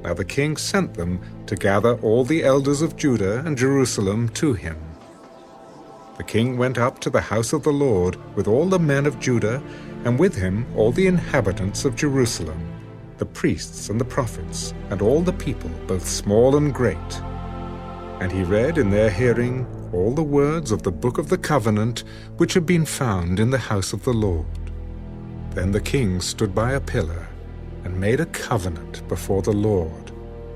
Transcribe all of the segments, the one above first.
Now the king sent them to gather all the elders of Judah and Jerusalem to him. The king went up to the house of the Lord with all the men of Judah, and with him all the inhabitants of Jerusalem, the priests and the prophets, and all the people, both small and great. And he read in their hearing all the words of the book of the covenant which had been found in the house of the Lord. Then the king stood by a pillar and made a covenant before the Lord,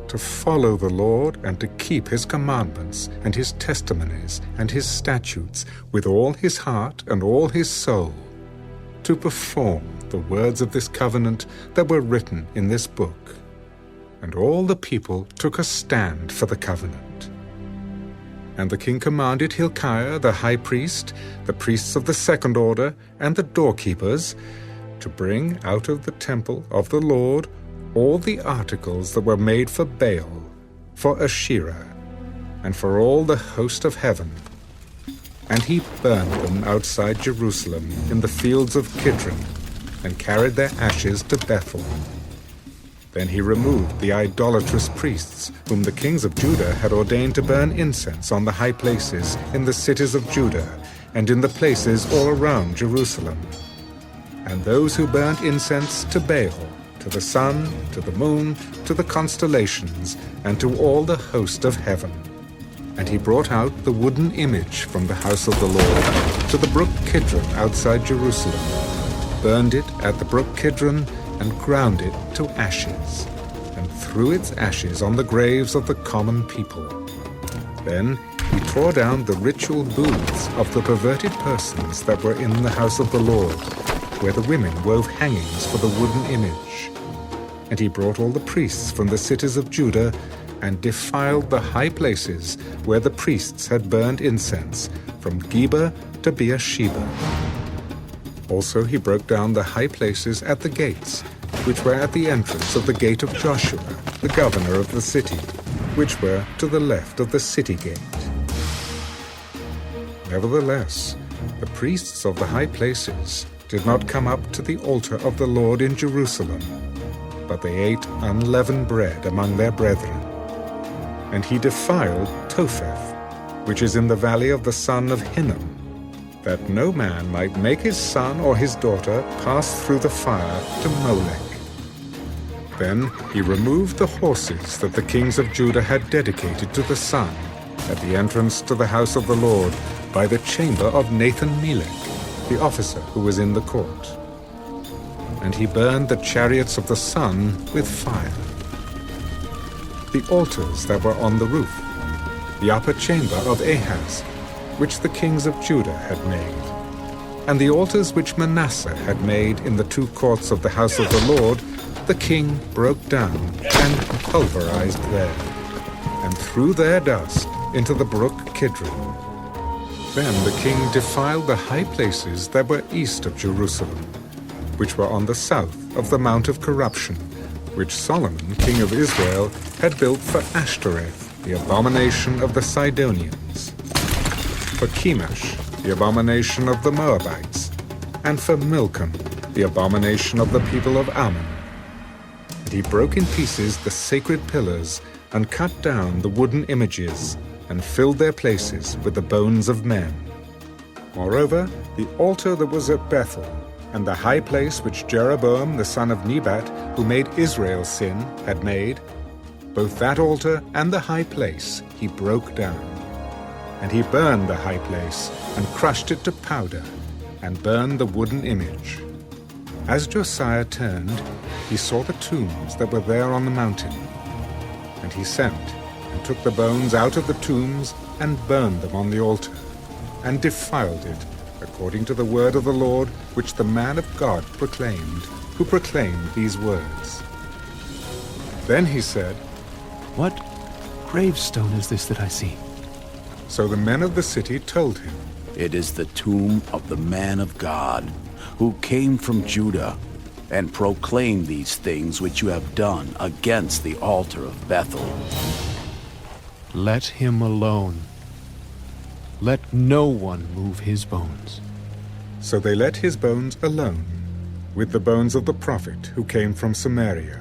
to follow the Lord and to keep his commandments and his testimonies and his statutes with all his heart and all his soul, to perform the words of this covenant that were written in this book. And all the people took a stand for the covenant. And the king commanded Hilkiah the high priest, the priests of the second order, and the doorkeepers, to bring out of the temple of the Lord all the articles that were made for Baal, for Asherah, and for all the host of heaven. And he burned them outside Jerusalem in the fields of Kidron, and carried their ashes to Bethel. Then he removed the idolatrous priests, whom the kings of Judah had ordained to burn incense on the high places in the cities of Judah, and in the places all around Jerusalem. And those who burnt incense to Baal, to the sun, to the moon, to the constellations, and to all the host of heaven. And he brought out the wooden image from the house of the Lord to the brook Kidron outside Jerusalem, burned it at the brook Kidron, and ground it to ashes, and threw its ashes on the graves of the common people. Then he tore down the ritual booths of the perverted persons that were in the house of the Lord, where the women wove hangings for the wooden image. And he brought all the priests from the cities of Judah, and defiled the high places where the priests had burned incense, from Geba to Beersheba. Also he broke down the high places at the gates, which were at the entrance of the gate of Joshua, the governor of the city, which were to the left of the city gate. Nevertheless, the priests of the high places did not come up to the altar of the Lord in Jerusalem, but they ate unleavened bread among their brethren. And he defiled Topheth, which is in the valley of the son of Hinnom, that no man might make his son or his daughter pass through the fire to Molech. Then he removed the horses that the kings of Judah had dedicated to the sun at the entrance to the house of the Lord by the chamber of Nathan-Melech, the officer who was in the court. And he burned the chariots of the sun with fire. The altars that were on the roof, the upper chamber of Ahaz, which the kings of Judah had made, and the altars which Manasseh had made in the two courts of the house of the Lord, the king broke down and pulverized there, and threw their dust into the brook Kidron. Then the king defiled the high places that were east of Jerusalem, which were on the south of the Mount of Corruption, which Solomon, king of Israel, had built for Ashtoreth, the abomination of the Sidonians, for Chemosh, the abomination of the Moabites, and for Milcom, the abomination of the people of Ammon. And he broke in pieces the sacred pillars, and cut down the wooden images, and filled their places with the bones of men. Moreover, the altar that was at Bethel, and the high place which Jeroboam the son of Nebat, who made Israel sin, had made, both that altar and the high place he broke down. And he burned the high place, and crushed it to powder, and burned the wooden image. As Josiah turned, he saw the tombs that were there on the mountain. And he sent, and took the bones out of the tombs, and burned them on the altar, and defiled it, according to the word of the Lord, which the man of God proclaimed, who proclaimed these words. Then he said, "What gravestone is this that I see?" So the men of the city told him, "It is the tomb of the man of God, who came from Judah, and proclaimed these things which you have done against the altar of Bethel." Let him alone. Let no one move his bones. So they let his bones alone, with the bones of the prophet who came from Samaria.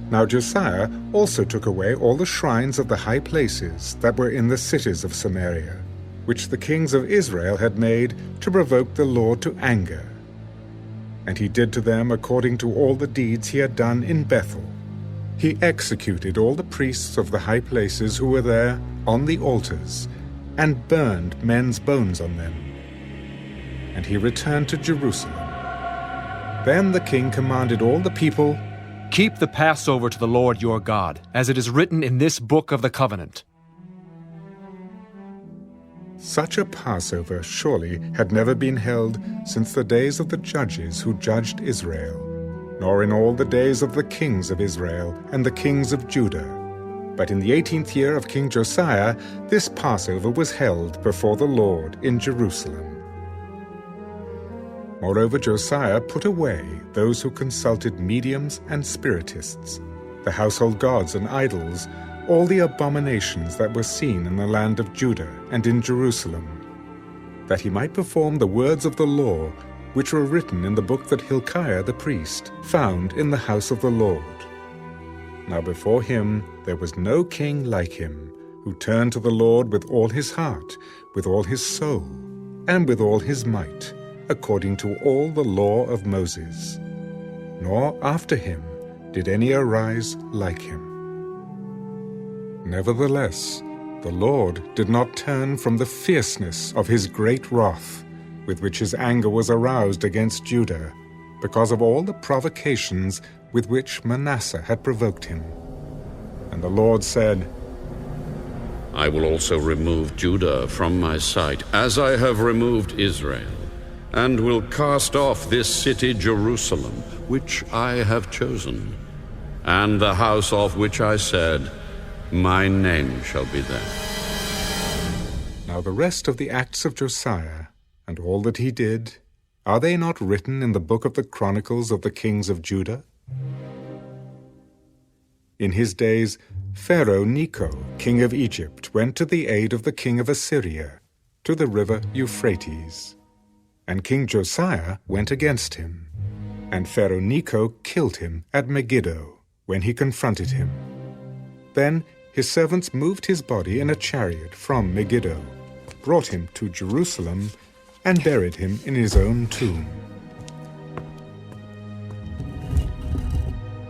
Now Josiah also took away all the shrines of the high places that were in the cities of Samaria, which the kings of Israel had made to provoke the Lord to anger. And he did to them according to all the deeds he had done in Bethel. He executed all the priests of the high places who were there on the altars, and burned men's bones on them. And he returned to Jerusalem. Then the king commanded all the people, Keep the Passover to the Lord your God, as it is written in this book of the covenant. Such a Passover surely had never been held since the days of the judges who judged Israel, nor in all the days of the kings of Israel and the kings of Judah. But in the 18th year of King Josiah, this Passover was held before the Lord in Jerusalem. Moreover, Josiah put away those who consulted mediums and spiritists, the household gods and idols, all the abominations that were seen in the land of Judah and in Jerusalem, that he might perform the words of the law which were written in the book that Hilkiah the priest found in the house of the Lord. Now before him there was no king like him, who turned to the Lord with all his heart, with all his soul, and with all his might, according to all the law of Moses. Nor after him did any arise like him. Nevertheless, the Lord did not turn from the fierceness of his great wrath, with which his anger was aroused against Judah, because of all the provocations with which Manasseh had provoked him. And the Lord said, I will also remove Judah from my sight, as I have removed Israel, and will cast off this city Jerusalem, which I have chosen, and the house of which I said, My name shall be there. Now the rest of the acts of Josiah, and all that he did, are they not written in the book of the Chronicles of the kings of Judah? In his days, Pharaoh Necho, king of Egypt, went to the aid of the king of Assyria, to the river Euphrates. And King Josiah went against him, and Pharaoh Necho killed him at Megiddo, when he confronted him. Then his servants moved his body in a chariot from Megiddo, brought him to Jerusalem, and buried him in his own tomb.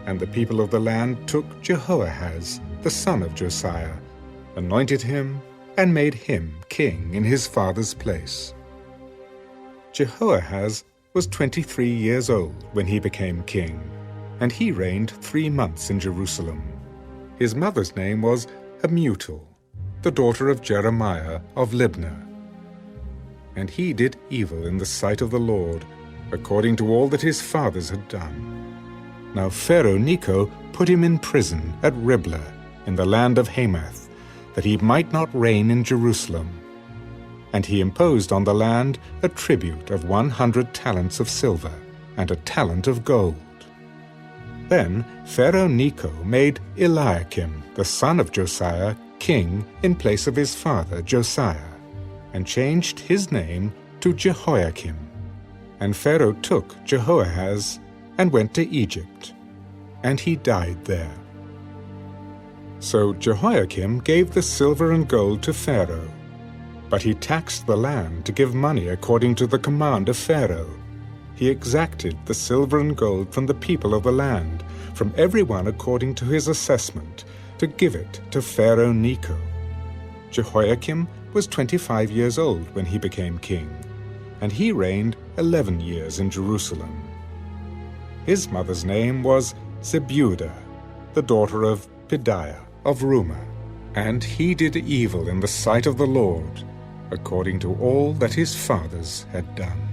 And the people of the land took Jehoahaz, the son of Josiah, anointed him, and made him king in his father's place. Jehoahaz was 23 years old when he became king, and he reigned 3 months in Jerusalem. His mother's name was Hamutal, the daughter of Jeremiah of Libnah. And he did evil in the sight of the Lord, according to all that his fathers had done. Now Pharaoh Necho put him in prison at Riblah, in the land of Hamath, that he might not reign in Jerusalem. And he imposed on the land a tribute of 100 talents of silver, and a talent of gold. Then Pharaoh Necho made Eliakim, the son of Josiah, king in place of his father Josiah, and changed his name to Jehoiakim. And Pharaoh took Jehoahaz and went to Egypt, and he died there. So Jehoiakim gave the silver and gold to Pharaoh, but he taxed the land to give money according to the command of Pharaoh. He exacted the silver and gold from the people of the land, from everyone according to his assessment, to give it to Pharaoh Necho. Jehoiakim was 25 years old when he became king, and he reigned 11 years in Jerusalem. His mother's name was Zebudah, the daughter of Pedaiah of Rumah, and he did evil in the sight of the Lord, according to all that his fathers had done.